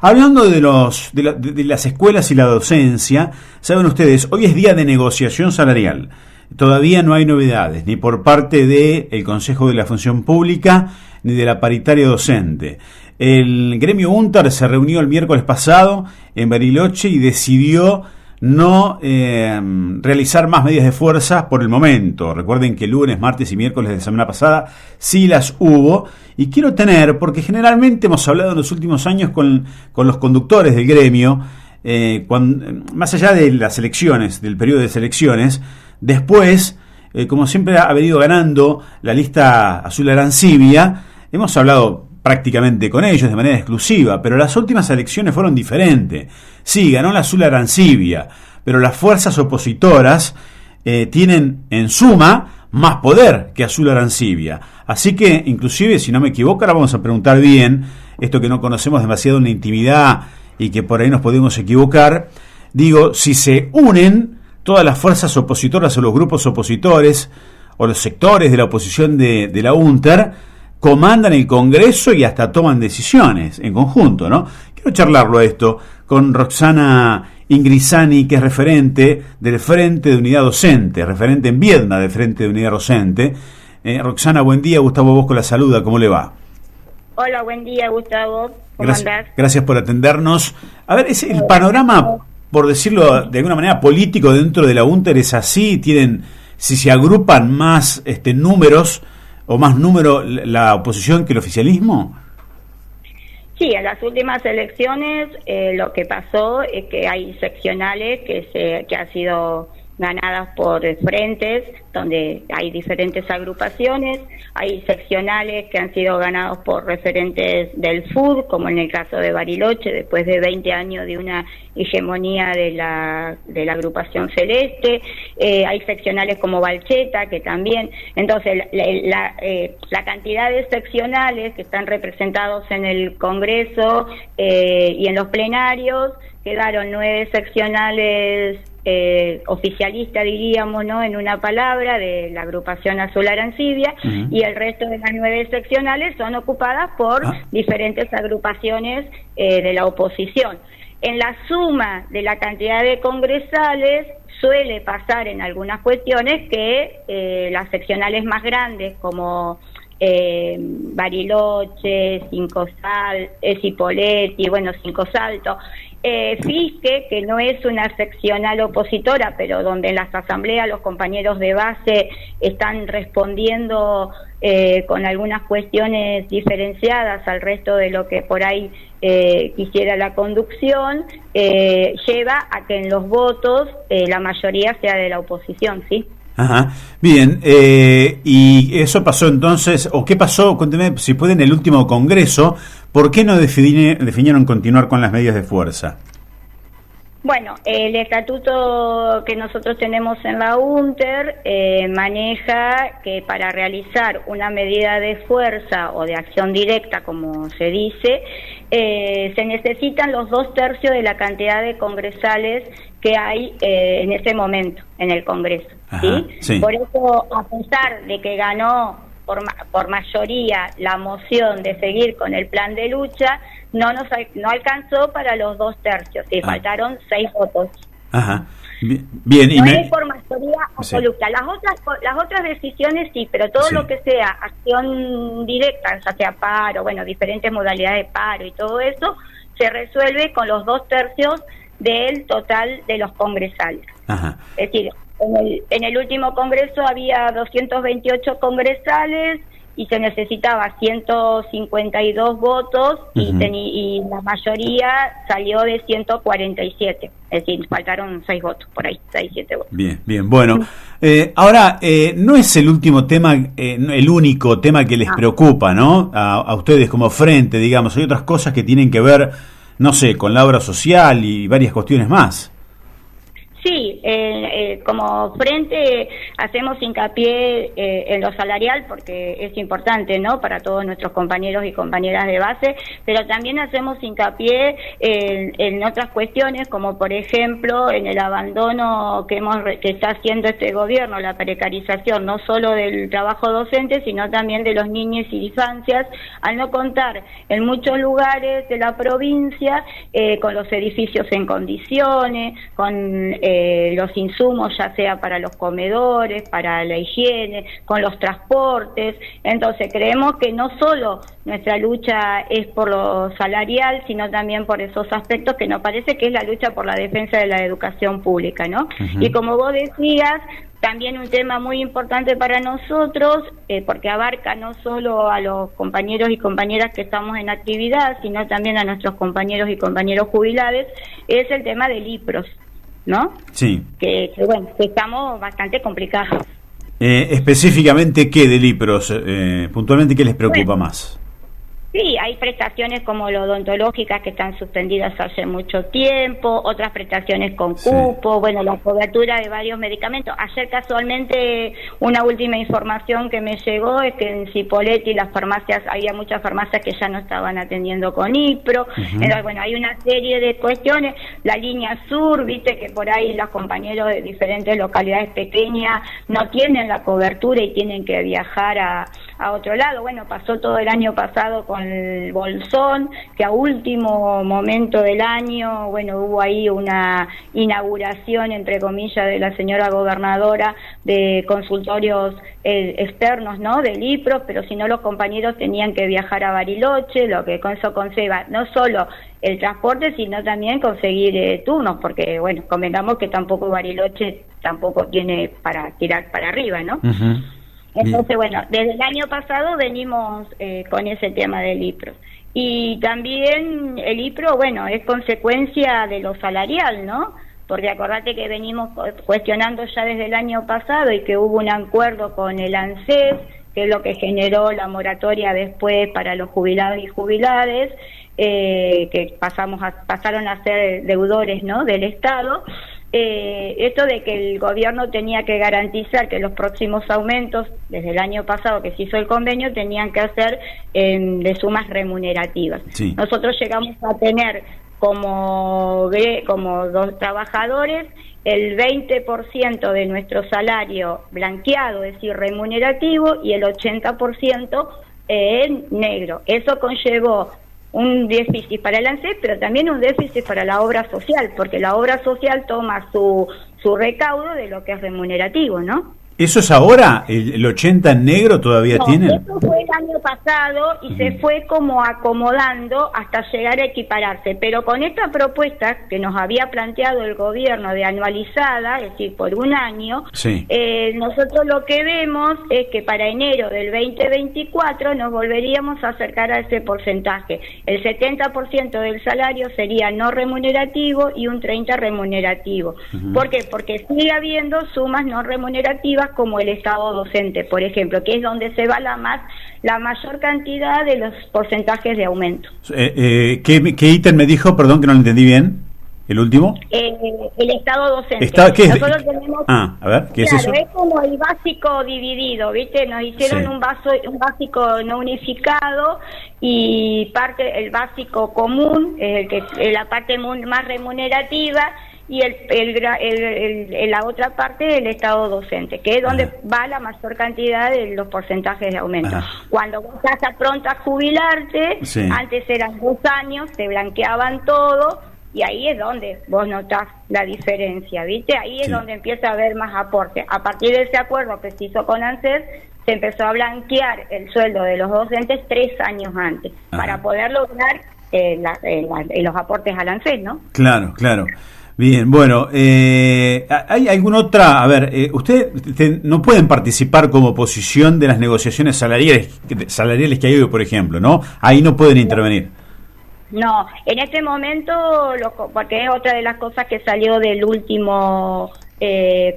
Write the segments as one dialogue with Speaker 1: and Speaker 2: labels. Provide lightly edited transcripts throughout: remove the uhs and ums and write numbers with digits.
Speaker 1: Hablando de las escuelas y la docencia, saben ustedes, hoy es día de negociación salarial. Todavía no hay novedades, ni por parte del Consejo de la Función Pública, ni de la paritaria docente. El gremio UNTAR se reunió el miércoles pasado en Bariloche y decidió no realizar más medidas de fuerza por el momento. Recuerden que lunes, martes y miércoles de la semana pasada sí las hubo. Y quiero tener, porque generalmente hemos hablado en los últimos años con los conductores del gremio, más allá de las elecciones, del periodo de selecciones, después, como siempre ha venido ganando la lista Azul Arancibia, hemos hablado prácticamente con ellos de manera exclusiva, pero las últimas elecciones fueron diferentes. Sí, ganó la Azul Arancibia, pero las fuerzas opositoras tienen en suma más poder que Azul Arancibia. Así que, inclusive, si no me equivoco, ahora vamos a preguntar bien, esto que no conocemos demasiado en la intimidad y que por ahí nos podemos equivocar, digo, si se unen todas las fuerzas opositoras o los grupos opositores o los sectores de la oposición de la UNTER, comandan el Congreso y hasta toman decisiones en conjunto, ¿no? Quiero charlarlo esto con Roxana Ingrisani, que es referente del Frente de Unidad Docente, referente en Viedma del Frente de Unidad Docente. Roxana, buen día. Gustavo Bosco la saluda. ¿Cómo le va?
Speaker 2: Hola, buen día, Gustavo. ¿Cómo andás?
Speaker 1: Gracias por atendernos. A ver, es el panorama, por decirlo de alguna manera, político dentro de la UNTER es así. Si se agrupan más números o más número la oposición que el oficialismo.
Speaker 2: Sí, en las últimas elecciones lo que pasó es que hay seccionales que han sido ganadas por frentes donde hay diferentes agrupaciones, hay seccionales que han sido ganados por referentes del FUD, como en el caso de Bariloche, después de 20 años de una hegemonía de la agrupación celeste, hay seccionales como Balcheta, que también, entonces la cantidad de seccionales que están representados en el Congreso y en los plenarios, quedaron 9 seccionales oficialista, diríamos, ¿no?, en una palabra, de la agrupación Azul Arancibia, y el resto de las 9 seccionales son ocupadas por diferentes agrupaciones de la oposición. En la suma de la cantidad de congresales suele pasar en algunas cuestiones que las seccionales más grandes, como Bariloche, Cipolletti, Cinco Saltos, Fisque, que no es una seccional opositora, pero donde en las asambleas los compañeros de base están respondiendo con algunas cuestiones diferenciadas al resto de lo que por ahí quisiera la conducción, lleva a que en los votos la mayoría sea de la oposición, ¿sí?
Speaker 1: Ajá, bien, y eso pasó entonces, o qué pasó, cuénteme si puede, en el último congreso, ¿por qué no definieron continuar con las medidas de fuerza?
Speaker 2: Bueno, el estatuto que nosotros tenemos en la UNTER maneja que para realizar una medida de fuerza o de acción directa, como se dice, se necesitan los 2/3 de la cantidad de congresales que hay en ese momento en el Congreso. ¿Sí? Sí. Por eso, a pesar de que ganó por mayoría la moción de seguir con el plan de lucha, no alcanzó para los 2/3, sí, faltaron 6 votos.
Speaker 1: Ajá. Bien,
Speaker 2: no es por mayoría absoluta. Sí. Las otras decisiones sí, pero todo lo que sea acción directa, ya sea paro, diferentes modalidades de paro y todo eso, se resuelve con los 2/3 del total de los congresales.
Speaker 1: Ajá.
Speaker 2: Es decir, en el último congreso había 228 congresales y se necesitaba 152 votos y la mayoría salió de 147, es decir, faltaron 6 votos por ahí, 6-7 votos.
Speaker 1: Bien, bueno. Ahora, no es el último tema, el único tema que les preocupa, ¿no? A ustedes como frente, digamos, hay otras cosas que tienen que ver, no sé, con la obra social y varias cuestiones más.
Speaker 2: Sí, como frente hacemos hincapié en lo salarial porque es importante, ¿no?, para todos nuestros compañeros y compañeras de base, pero también hacemos hincapié en otras cuestiones, como por ejemplo en el abandono que está haciendo este gobierno, la precarización no solo del trabajo docente, sino también de los niños y infancias, al no contar en muchos lugares de la provincia con los edificios en condiciones, con los insumos, ya sea para los comedores, para la higiene, con los transportes. Entonces creemos que no solo nuestra lucha es por lo salarial, sino también por esos aspectos que nos parece que es la lucha por la defensa de la educación pública, ¿no? Y como vos decías, también un tema muy importante para nosotros, porque abarca no solo a los compañeros y compañeras que estamos en actividad, sino también a nuestros compañeros y compañeros jubilados, es el tema del IPROS, ¿no?
Speaker 1: Sí.
Speaker 2: Que bueno, que estamos bastante complicados.
Speaker 1: Específicamente, ¿qué del IPROS? Puntualmente, ¿qué les preocupa más?
Speaker 2: Sí, hay prestaciones como las odontológicas que están suspendidas hace mucho tiempo, otras prestaciones con cupo, bueno, la cobertura de varios medicamentos. Ayer casualmente una última información que me llegó es que en Cipolletti las farmacias, había muchas farmacias que ya no estaban atendiendo con IPRO. Entonces, bueno, hay una serie de cuestiones. La línea sur, viste que por ahí los compañeros de diferentes localidades pequeñas no tienen la cobertura y tienen que viajar a otro lado. Bueno, pasó todo el año pasado con el Bolsón, que a último momento del año, bueno, hubo ahí una inauguración, entre comillas, de la señora gobernadora de consultorios externos, ¿no?, del IPRO, pero si no los compañeros tenían que viajar a Bariloche, lo que con eso conceba no solo el transporte, sino también conseguir turnos, porque, bueno, convengamos que tampoco Bariloche tampoco tiene para tirar para arriba, ¿no? Entonces, bueno, desde el año pasado venimos con ese tema del IPRO. Y también el IPRO, bueno, es consecuencia de lo salarial, ¿no? Porque acordate que venimos cuestionando ya desde el año pasado y que hubo un acuerdo con el ANSES, que es lo que generó la moratoria después para los jubilados y jubiladas, que pasaron a ser deudores, ¿no?, del Estado. Esto de que el gobierno tenía que garantizar que los próximos aumentos, desde el año pasado que se hizo el convenio, tenían que ser de sumas remunerativas. Sí. Nosotros llegamos a tener como dos trabajadores el 20% de nuestro salario blanqueado, es decir, remunerativo, y el 80% en negro. Eso conllevó un déficit para el ANSES, pero también un déficit para la obra social, porque la obra social toma su recaudo de lo que es remunerativo, ¿no? ¿Eso es ahora? ¿El 80 en negro todavía tienen? Eso fue el año pasado y se fue como acomodando hasta llegar a equipararse, pero con esta propuesta que nos había planteado el gobierno de anualizada, es decir, por un año, nosotros lo que vemos es que para enero del 2024 nos volveríamos a acercar a ese porcentaje. El 70% del salario sería no remunerativo y un 30% remunerativo. ¿Por qué? Porque sigue habiendo sumas no remunerativas como el Estado docente, por ejemplo, que es donde se va la mayor cantidad de los porcentajes de aumento.
Speaker 1: ¿Qué ítem me dijo? Perdón, que no lo entendí bien. ¿El último?
Speaker 2: El Estado docente.
Speaker 1: ¿Qué es?
Speaker 2: Nosotros tenemos,
Speaker 1: a ver, ¿qué es eso?
Speaker 2: Es como el básico dividido, ¿viste? Nos hicieron un básico no unificado y el básico común, la parte más remunerativa, y la otra parte del Estado docente, que es donde va la mayor cantidad de los porcentajes de aumento. Cuando vos estás a pronto a jubilarte, antes eran 2 años, te blanqueaban todo, y ahí es donde vos notás la diferencia, ¿viste? Ahí es donde empieza a haber más aporte. A partir de ese acuerdo que se hizo con ANSES, se empezó a blanquear el sueldo de los docentes 3 años antes, para poder lograr los aportes al ANSES, ¿no? Claro, claro. Bien, bueno, ¿hay alguna otra? A ver, ustedes no pueden participar como oposición de las negociaciones salariales que hay hoy, por ejemplo, ¿no? Ahí no pueden intervenir. No, en este momento, porque es otra de las cosas que salió del último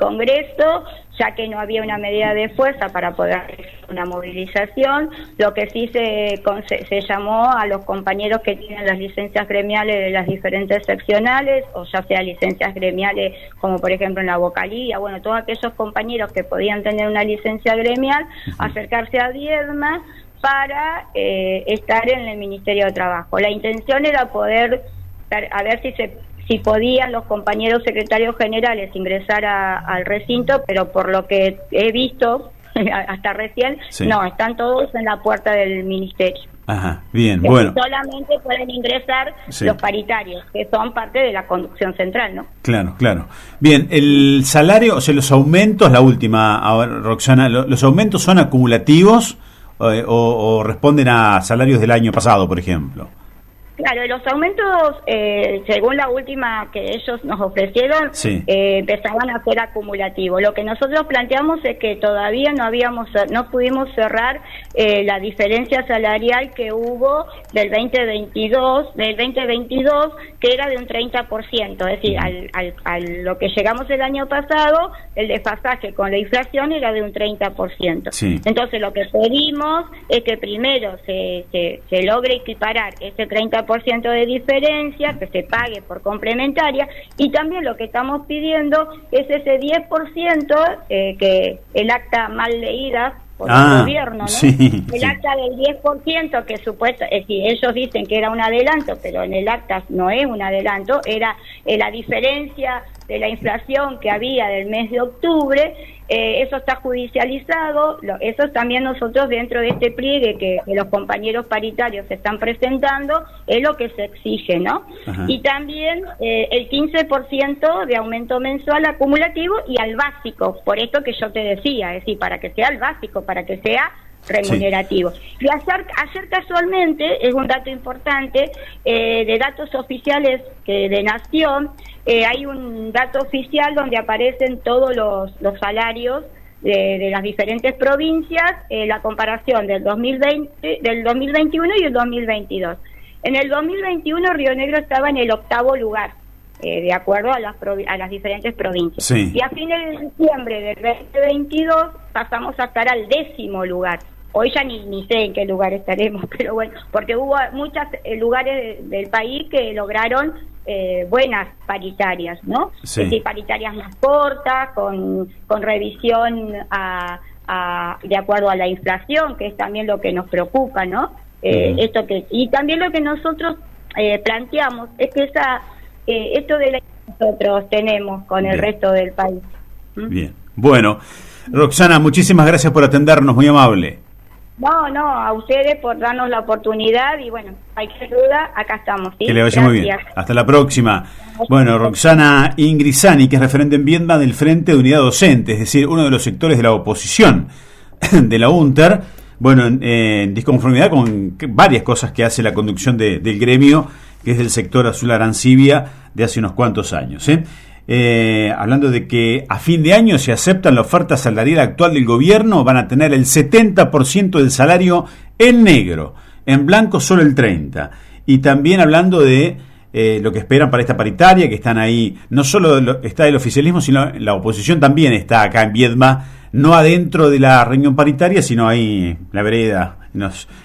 Speaker 2: Congreso, ya que no había una medida de fuerza para poder hacer una movilización. Lo que sí se llamó a los compañeros que tienen las licencias gremiales de las diferentes seccionales, o ya sea licencias gremiales como por ejemplo en la vocalía, bueno, todos aquellos compañeros que podían tener una licencia gremial, acercarse a Viedma para estar en el Ministerio de Trabajo. La intención era poder, a ver si podían los compañeros secretarios generales ingresar al recinto, pero por lo que he visto hasta recién, no, están todos en la puerta del ministerio.
Speaker 1: Ajá, bien, bueno.
Speaker 2: Solamente pueden ingresar los paritarios, que son parte de la conducción central, ¿no?
Speaker 1: Claro, claro. Bien, el salario, o sea, los aumentos, la última, ahora, Roxana, ¿los aumentos son acumulativos o responden a salarios del año pasado, por ejemplo?
Speaker 2: Claro, los aumentos, según la última que ellos nos ofrecieron, empezaban a ser acumulativos. Lo que nosotros planteamos es que todavía no pudimos cerrar la diferencia salarial que hubo del 2022, que era de un 30%, es decir, a lo que llegamos el año pasado, el desfasaje con la inflación era de un 30%. Sí. Entonces, lo que pedimos es que primero se logre equiparar ese 30% de diferencia, que se pague por complementaria, y también lo que estamos pidiendo es ese 10% que el acta mal leída por el gobierno, ¿no? Sí, el acta del 10% que ellos dicen que era un adelanto, pero en el acta no es un adelanto, era la diferencia de la inflación que había del mes de octubre. Eso está judicializado, eso también nosotros dentro de este pliegue que los compañeros paritarios están presentando, es lo que se exige, ¿no? Ajá. Y también el 15% de aumento mensual acumulativo y al básico, por esto que yo te decía, es decir, para que sea el básico, para que sea remunerativo. Sí. Y ayer casualmente, es un dato importante, de datos oficiales de Nación, hay un dato oficial donde aparecen todos los salarios de las diferentes provincias, la comparación del 2021 y el 2022. En el 2021 Río Negro estaba en el 8º lugar, de acuerdo a las diferentes provincias. Sí. Y a fines de diciembre del 2022 pasamos a estar al 10º lugar. Hoy ya ni sé en qué lugar estaremos, pero bueno, porque hubo muchos lugares del país que lograron buenas paritarias, ¿no? Sí. Es decir, paritarias más cortas, con revisión de acuerdo a la inflación, que es también lo que nos preocupa, ¿no? Y también lo que nosotros planteamos es que esto de la que nosotros tenemos con el resto del país.
Speaker 1: Bien, bueno, Roxana, muchísimas gracias por atendernos, muy amable.
Speaker 2: No, a ustedes por darnos la oportunidad y bueno, cualquier duda, acá estamos, ¿sí?
Speaker 1: Que le vaya muy bien. Hasta la próxima. Bueno, Roxana Ingrisani, que es referente en Viedma del Frente de Unidad Docente, es decir, uno de los sectores de la oposición de la UNTER, bueno, en disconformidad con varias cosas que hace la conducción del gremio, que es del sector Azul Arancibia de hace unos cuantos años, hablando de que a fin de año, si aceptan la oferta salarial actual del gobierno, van a tener el 70% del salario en negro, en blanco solo el 30%. Y también hablando de lo que esperan para esta paritaria, que están ahí, no solo está el oficialismo, sino la oposición también está acá en Viedma, no adentro de la reunión paritaria, sino ahí en la vereda, en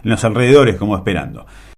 Speaker 1: los alrededores, como esperando.